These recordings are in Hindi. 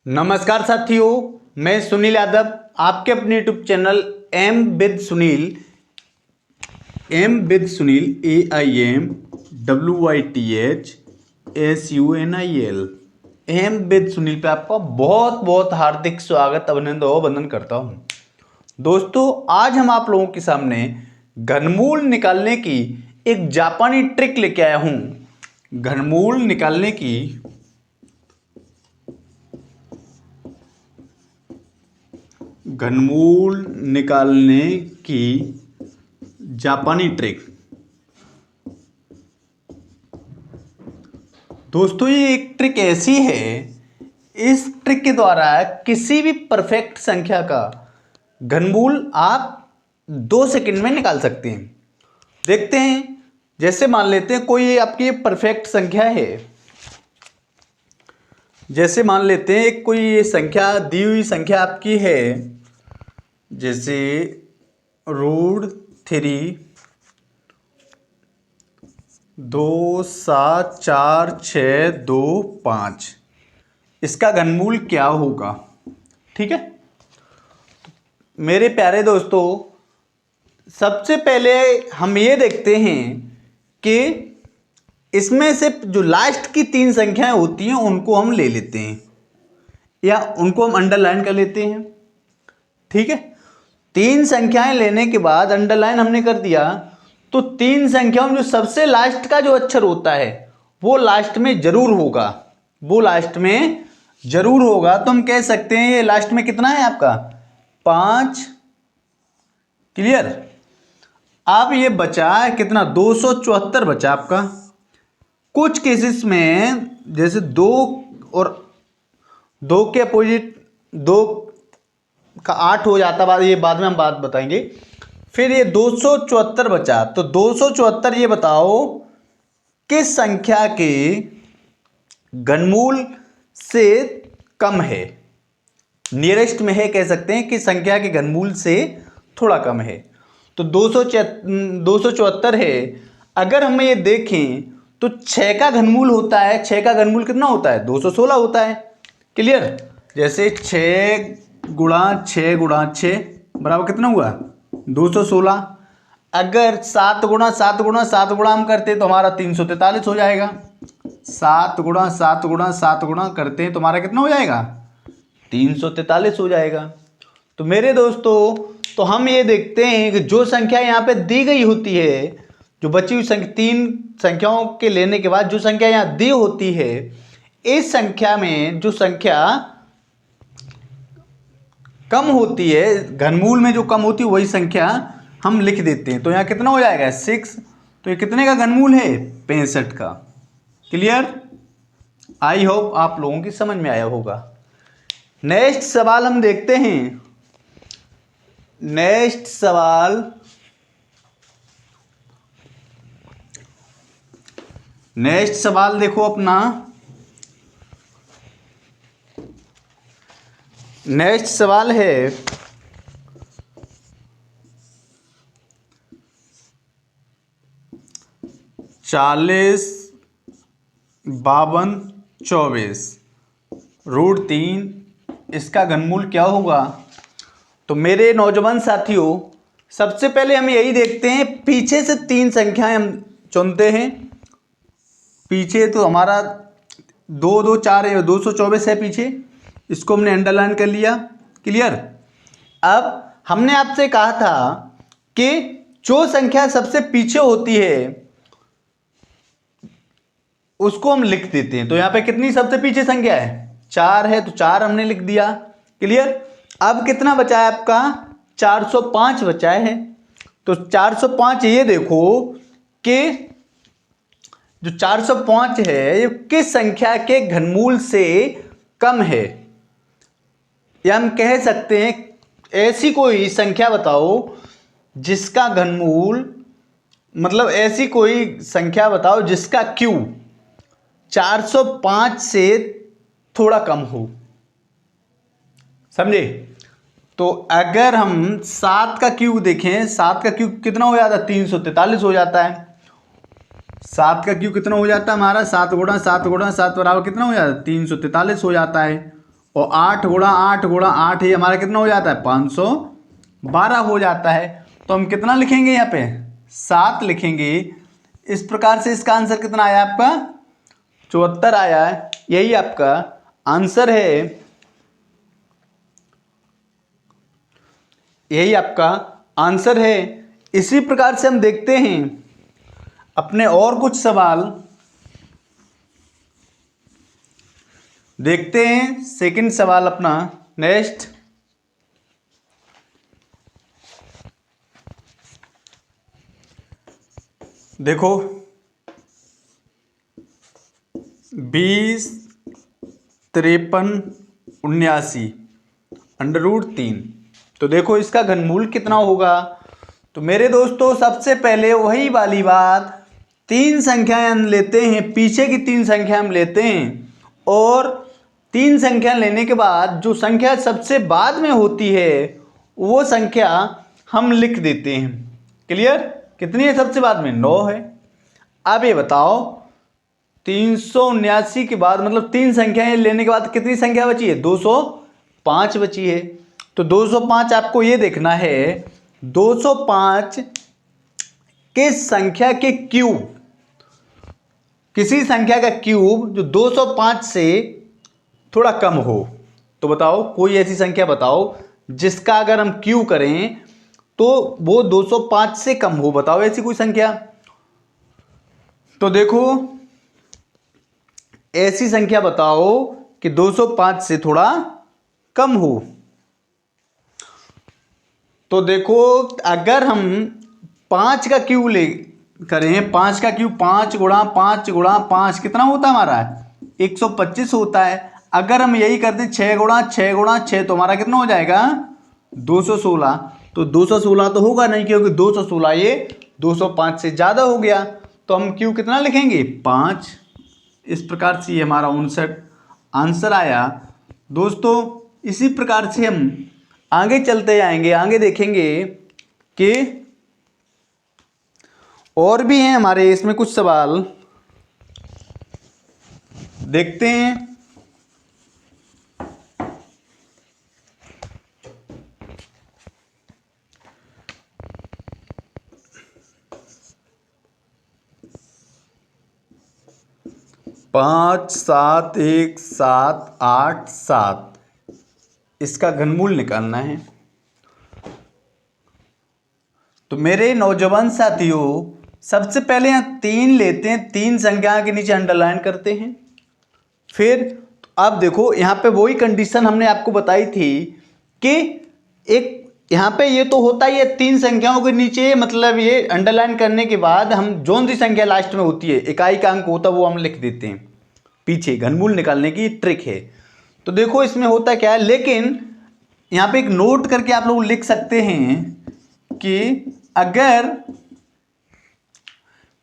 नमस्कार साथियों, मैं सुनील यादव आपके अपने YouTube channel aim with Sunil AIMWITHSUNIL aim with Sunil पे आपका बहुत बहुत हार्दिक स्वागत अभिनंदन और वंदन करता हूं। दोस्तों, आज हम आप लोगों के सामने घनमूल निकालने की एक जापानी ट्रिक लेके आया हूं। घनमूल निकालने की जापानी ट्रिक। दोस्तों, ये एक ट्रिक ऐसी है, इस ट्रिक के द्वारा किसी भी परफेक्ट संख्या का घनमूल आप 2 सेकंड में निकाल सकते हैं। देखते हैं, जैसे मान लेते हैं कोई आपकी परफेक्ट संख्या है। जैसे मान लेते हैं कोई ये संख्या दी हुई संख्या आपकी है, जैसे √3 2 7 4 6 2 5। इसका घनमूल क्या होगा? ठीक है मेरे प्यारे दोस्तों, सबसे पहले हम ये देखते हैं कि इसमें से जो लास्ट की 3 संख्याएं होती हैं उनको हम ले लेते हैं या उनको हम अंडरलाइन कर लेते हैं। ठीक है, 3 संख्याएं लेने के बाद अंडरलाइन हमने कर दिया, तो 3 संख्याओं में जो सबसे लास्ट का जो अक्षर होता है वो लास्ट में जरूर होगा। तो हम कह सकते हैं ये लास्ट में कितना है आपका 5। क्लियर? अब ये बचा कितना 274 बचा आपका। कुछ केसेस में जैसे 2 और 2 के अपोजिट 2 का 8 हो जाता, ये बाद में हम बात बताएंगे। फिर ये 274 बचा, तो 274 ये बताओ किस संख्या के घनमूल से कम है, नियरेस्ट में है, कह सकते हैं कि संख्या के घनमूल से थोड़ा कम है। तो 274 है। अगर हम ये देखें तो 6 का घनमूल होता है, 6 का घनमूल कितना होता है 216 होता है। क्लियर? जैसे 6 गुणा 6 गुणा 6 बराबर कितना हुआ 216। अगर 7 गुणा 7 गुणा 7 गुणा हम करते तो हमारा 343 हो जाएगा। 7 गुणा 7 गुणा 7 गुणा करते हैं तो हमारा कितना हो जाएगा 343 हो जाएगा। तो मेरे दोस्तों, तो हम ये देखते हैं कि जो संख्या यहाँ पे दी गई होती है, जो बची हुई संख्या 3 संख्याओं के लेने के बाद जो संख्या यहाँ दी होती है, इस संख्या में जो संख्या कम होती है, घनमूल में जो कम होती है वही संख्या हम लिख देते हैं। तो यहाँ कितना हो जाएगा 6। तो ये कितने का घनमूल है 65 का। क्लियर? आई होप आप लोगों की समझ में आया होगा। नेक्स्ट सवाल हम देखते हैं। नेक्स्ट सवाल देखो अपना। नेक्स्ट सवाल है 40 52 24 √3। इसका घनमूल क्या होगा? तो मेरे नौजवान साथियों, सबसे पहले हम यही देखते हैं, पीछे से 3 संख्याएं हम चुनते हैं। पीछे तो हमारा 2 2 4 है, 224 है पीछे, इसको हमने अंडरलाइन कर लिया। क्लियर? अब हमने आपसे कहा था कि जो संख्या सबसे पीछे होती है उसको हम लिख देते हैं। तो यहां पे कितनी सबसे पीछे संख्या है 4 है, तो 4 हमने लिख दिया। क्लियर? अब कितना बचा है आपका 405 बचा है। तो 405 ये देखो कि जो 405 है ये किस संख्या के घनमूल से कम है, या हम कह सकते हैं ऐसी कोई संख्या बताओ जिसका घनमूल, मतलब ऐसी कोई संख्या बताओ जिसका Q 405 से थोड़ा कम हो। समझे? तो अगर हम 7 का Q देखें, 7 का Q कितना हो जाता है 343 हो जाता है। 7 का Q कितना हो जाता है हमारा 7 गुणा 7 गुणा 7 बराबर कितना हो जाता है 343 हो जाता है। और 8 ही हमारा कितना हो जाता है, 512 हो जाता है। तो हम कितना लिखेंगे यहाँ पे, 7 लिखेंगे। इस प्रकार से इसका आंसर कितना आया आपका, 74 आया है। यही आपका आंसर है, यही आपका आंसर है। इसी प्रकार से हम देखते हैं अपने और कुछ सवाल, देखते हैं सेकंड सवाल अपना नेक्स्ट। देखो 20, 53, 79 √3। तो देखो इसका घनमूल कितना होगा। तो मेरे दोस्तों सबसे पहले वही वाली बात, 3 संख्याएं हम लेते हैं, पीछे की 3 संख्या हम लेते हैं और 3 संख्या लेने के बाद जो संख्या सबसे बाद में होती है वो संख्या हम लिख देते हैं। क्लियर, कितनी है सबसे बाद में, 9 है। अब ये बताओ 379 के बाद मतलब 3 संख्याएं लेने के बाद कितनी संख्या बची है, 205 बची है। तो 205 आपको ये देखना है 205 के संख्या के क्यूब, किसी संख्या का क्यूब जो 205 से थोड़ा कम हो। तो बताओ कोई ऐसी संख्या बताओ जिसका अगर हम क्यूब करें तो वो 205 से कम हो। बताओ ऐसी कोई संख्या। तो देखो ऐसी संख्या बताओ कि 205 से थोड़ा कम हो। तो देखो अगर हम 5 का क्यूब ले करें, 5 का क्यूब 5 गुणा 5 गुणा 5 कितना होता है हमारा, 125 होता है। अगर हम यही करते 6 गुणा 6 गुणा 6 तो हमारा कितना हो जाएगा, 216। तो 216 तो होगा नहीं क्योंकि 216 ये 205 से ज़्यादा हो गया। तो हम क्यूब कितना लिखेंगे, 5। इस प्रकार से ये हमारा 59 आंसर आया। दोस्तों इसी प्रकार से हम आगे चलते जाएंगे, आगे देखेंगे कि और भी हैं हमारे इसमें कुछ सवाल, देखते हैं। पाँच 7 1 7 8 7 इसका घनमूल निकालना है। तो मेरे नौजवान साथियों सबसे पहले यहाँ 3 लेते हैं, 3 संख्या के नीचे अंडरलाइन करते हैं। फिर अब देखो यहाँ पे वही कंडीशन हमने आपको बताई थी कि एक यहाँ पे ये तो होता ही है 3 संख्याओं के नीचे, मतलब ये अंडरलाइन करने के बाद हम जोन सी संख्या लास्ट में होती है, इकाई का अंक होता है वो हम लिख देते हैं पीछे। घनमूल निकालने की ट्रिक है। तो देखो इसमें होता क्या है, लेकिन यहाँ पे एक नोट करके आप लोग लिख सकते हैं कि अगर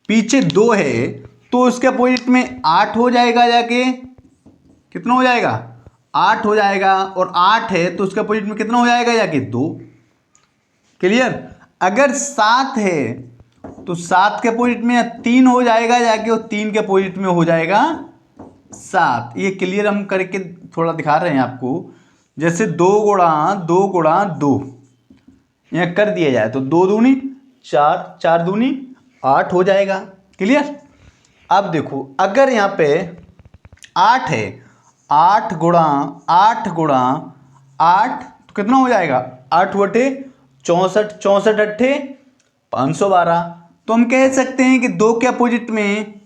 पीछे 2 है तो उसके अपोजिट में 8 हो जाएगा, जाके कितना हो जाएगा, 8 हो जाएगा। और 8 है तो उसके अपोजिट में कितना हो जाएगा, जाके 2। क्लियर। अगर 7 है तो 7 के अपोजिट में 3 हो जाएगा जाके, और 3 के अपोजिट में हो जाएगा 7। ये क्लियर हम करके थोड़ा दिखा रहे हैं आपको। जैसे 2 गुणा 2 गुणा 2 यहाँ कर दिया जाए तो 2 दूनी 4, 4 दूनी 8 हो जाएगा। क्लियर। अब देखो अगर यहाँ पे 8 है, 8 गुणा 8 गुणा 8 तो कितना हो जाएगा, 8 बटे 64, 64 अट्ठे 512। तो हम कह सकते हैं कि 2 के अपोजिट में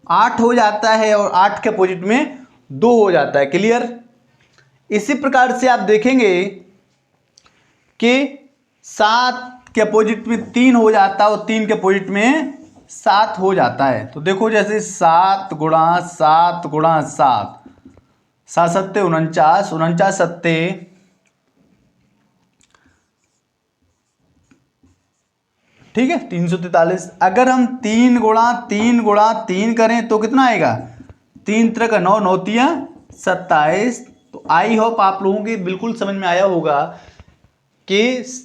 8 हो जाता है और 8 के अपोजिट में 2 हो जाता है। क्लियर। इसी प्रकार से आप देखेंगे कि 7 के अपोजिट में 3 हो जाता है और 3 के अपोजिट में 7 हो जाता है। तो देखो जैसे 7 गुणा 7 गुणा 7, 7 सत्ते 49, 49 सत्ते 343। अगर हम 3 गुणा 3 गुणा 3 करें तो कितना आएगा, 3 3 का 9, 9 तिया 27। तो आई होप आप लोगों के बिल्कुल समझ में आया होगा कि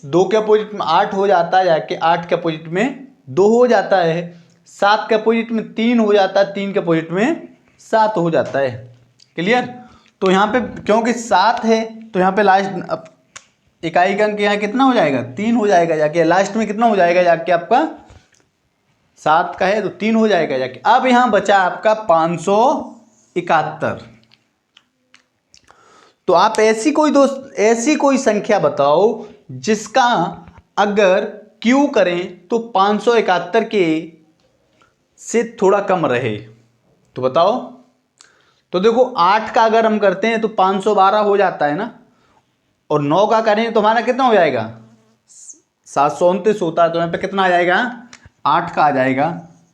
2 के अपोजिट में 8 हो जाता है जाके, 8 के अपोजिट में 2 हो जाता है, 7 के अपोजिट में 3 हो जाता है, 3 के अपोजिट में 7 हो जाता है। क्लियर। तो यहाँ पे क्योंकि 7 है तो यहाँ पे लास्ट इकाई का अंक यहाँ कितना हो जाएगा, 3 हो जाएगा जाके। लास्ट में कितना हो जाएगा जाके आपका, 7 का है तो 3 हो जाएगा जाके। अब यहाँ बचा आपका 571। तो आप ऐसी कोई संख्या बताओ जिसका अगर क्यू करें तो 571 के से थोड़ा कम रहे। तो बताओ। तो देखो 8 का अगर हम करते हैं तो 512 हो जाता है ना, और 9 का करें तो हमारा कितना हो जाएगा, 729 होता है। तो यहाँ पे कितना आ जाएगा, 8 का आ जाएगा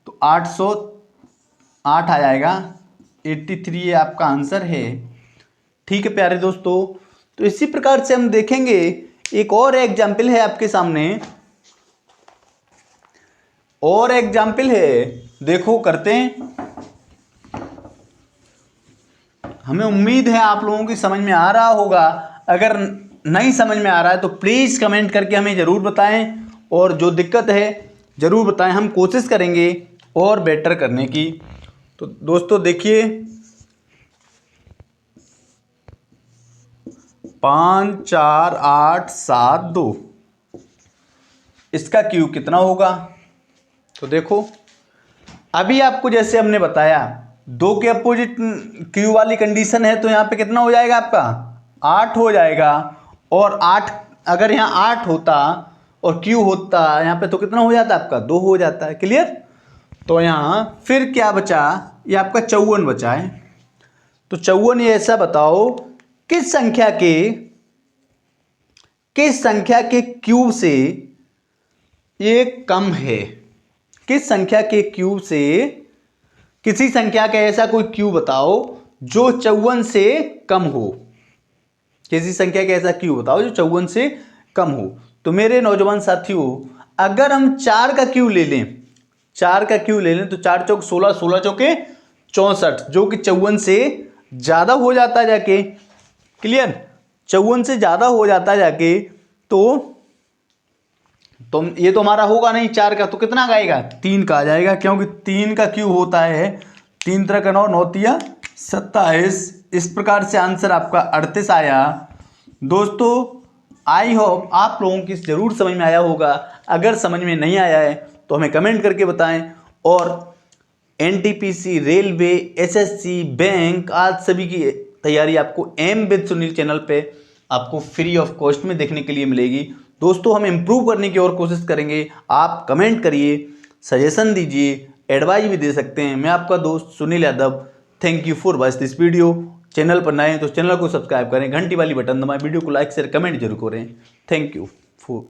तो 808 आ जाएगा, 83 ये आपका आंसर है। ठीक है प्यारे दोस्तों, तो इसी प्रकार से हम देखेंगे एक और एग्जाम्पल है आपके सामने, और एग्जाम्पल है, देखो करते हैं। हमें उम्मीद है आप लोगों की समझ में आ रहा होगा। अगर नहीं समझ में आ रहा है तो प्लीज़ कमेंट करके हमें ज़रूर बताएं, और जो दिक्कत है ज़रूर बताएं, हम कोशिश करेंगे और बेटर करने की। तो दोस्तों देखिए 5 4 8 7 2, इसका क्यूब कितना होगा। तो देखो अभी आपको जैसे हमने बताया 2 के अपोजिट क्यू वाली कंडीशन है, तो यहाँ पे कितना हो जाएगा आपका, 8 हो जाएगा। और 8 अगर यहाँ 8 होता और क्यू होता यहाँ पे तो कितना हो जाता आपका, 2 हो जाता है। क्लियर। तो यहाँ फिर क्या बचा, ये आपका 54 बचा है। तो 54 ये ऐसा बताओ किस संख्या के क्यूब से ये कम है। किस संख्या के क्यूब से, किसी संख्या का ऐसा कोई क्यूब बताओ जो 54 से कम हो। किसी संख्या का ऐसा क्यूब बताओ जो 54 से कम हो। तो मेरे नौजवान साथियों, अगर हम 4 का क्यूब ले लें, 4 का क्यूब ले लें तो 4 चौक 16, 16 चौके 64, जो कि 54 से ज़्यादा हो जाता है जाके। क्लियर। 54 से ज़्यादा हो जाता है जाके। तो ये तो हमारा होगा नहीं 4 का, तो कितना का आएगा, 3 का आ जाएगा, क्योंकि 3 का क्यूब होता है 3 3 का 9, 9 तिया 27। इस प्रकार से आंसर आपका 38 आया। दोस्तों आई होप आप लोगों की ज़रूर समझ में आया होगा। अगर समझ में नहीं आया है तो हमें कमेंट करके बताएं। और NTPC, रेलवे, SSC, बैंक आज सभी की तैयारी आपको एम विद सुनील चैनल पे आपको फ्री ऑफ कॉस्ट में देखने के लिए मिलेगी। दोस्तों हम इम्प्रूव करने की और कोशिश करेंगे। आप कमेंट करिए, सजेशन दीजिए, एडवाइस भी दे सकते हैं। मैं आपका दोस्त Sunil Yadav. Thank you for watch this video. Channel पर नए हैं तो चैनल को सब्सक्राइब करें, घंटी वाली बटन दबाएं, वीडियो को लाइक शेयर कमेंट जरूर करें। Thank you for